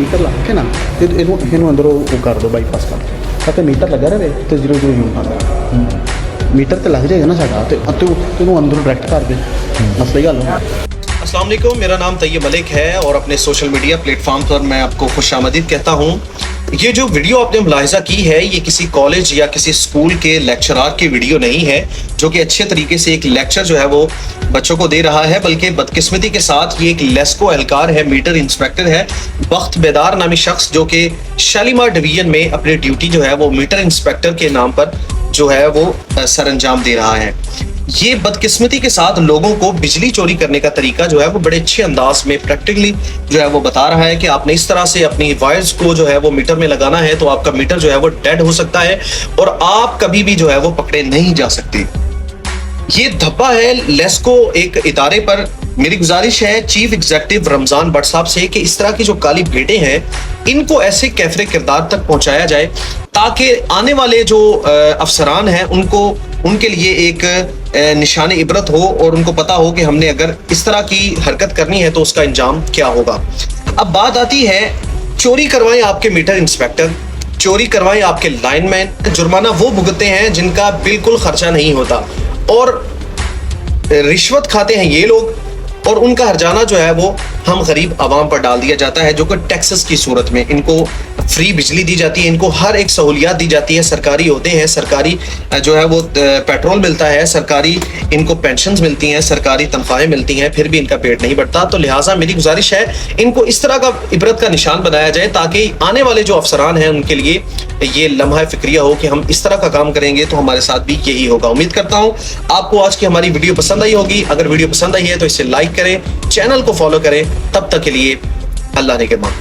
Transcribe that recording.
Metre ਲਾ ਕੇ ਨਾ ਤੇ ਇਹਨੂੰ ਅੰਦਰੋਂ ਉਹ ਕਰ ਦਿਓ, ਬਾਈਪਾਸ ਕਰ ਦਿਓ ਤਾਂ ਕਿ ਮੀਟਰ ਲੱਗਾ ਰਹੇ ਤੇ 0 ਯੂਨਿਟ ਆਉਂਦਾ। ਮੀਟਰ ਤੇ ਲੱਗ ਜਾਏਗਾ ਨਾ ਸਾਡਾ ਤੇ ਇਹਨੂੰ ਅੰਦਰੋਂ ਡਾਇਰੈਕਟ ਕਰ ਦੇ, ਮਸਲਾ ਹੀ ਹੱਲ ਹੋਣਾ। अस्सलाम वालेकुम, मेरा नाम तैयब मलिक है और अपने सोशल मीडिया प्लेटफॉर्म पर मैं आपको खुशामदीद कहता हूँ। ये जो वीडियो आपने मुलाहिजा की है ये किसी कॉलेज या किसी स्कूल के लेक्चरार की वीडियो नहीं है जो कि अच्छे तरीके से एक लेक्चर जो है वो बच्चों को दे रहा है, बल्कि बदकिस्मती के साथ ये एक लेस्को एहलकार है, मीटर इंस्पेक्टर है, बख्त बेदार नामी शख्स जो कि शालीमार डिवीजन में अपनी ड्यूटी जो है वो मीटर इंस्पेक्टर के नाम पर जो है वो सर अंजाम दे रहा है। ये बदकिस्मती के साथ लोगों को बिजली चोरी करने का तरीका जो है वो बड़े अच्छे अंदाज में प्रैक्टिकली जो है वो बता रहा है कि आपने इस तरह से अपनी वायर्स को जो है वो मीटर में लगाना है तो आपका मीटर जो है वो डेड हो सकता है और आप कभी भी जो है वो पकड़े नहीं जा सकते। ये धब्बा है लेस्को एक इदारे पर। मेरी गुजारिश है चीफ एग्जीक्यूटिव रमजान भट्ट साहब से कि इस तरह की जो काली भेड़ें हैं इनको ऐसे कैफरे किरदार तक पहुंचाया जाए ताकि आने वाले जो अफसरान हैं उनके लिए एक निशान इबरत हो और उनको पता हो कि हमने अगर इस तरह की हरकत करनी है तो उसका अंजाम क्या होगा। अब बात आती है, चोरी करवाएं आपके मीटर इंस्पेक्टर, चोरी करवाएं आपके लाइनमैन, जुर्माना वो भुगतते हैं जिनका बिल्कुल खर्चा नहीं होता और रिश्वत खाते हैं ये लोग और उनका हर्जाना जो है वो हम गरीब आवाम पर डाल दिया जाता है, जो कि टैक्सेस की सूरत में इनको फ्री बिजली दी जाती है, इनको हर एक सहूलियात दी जाती है, सरकारी होते हैं, सरकारी जो है वो पेट्रोल मिलता है, सरकारी इनको पेंशन्स मिलती हैं, सरकारी तनख्वाहें मिलती हैं, फिर भी इनका पेट नहीं बढ़ता। तो लिहाजा मेरी गुजारिश है इनको इस तरह का इबरत का निशान बनाया जाए ताकि आने वाले जो अफसरान हैं उनके लिए ये लम्हा फिक्रिया हो कि हम इस तरह का काम करेंगे तो हमारे साथ भी यही होगा। उम्मीद करता हूँ आपको आज की हमारी वीडियो पसंद आई होगी। अगर वीडियो पसंद आई है तो इसे लाइक करें, चैनल को फॉलो करें। तब तक के लिए अल्लाह ने के मान।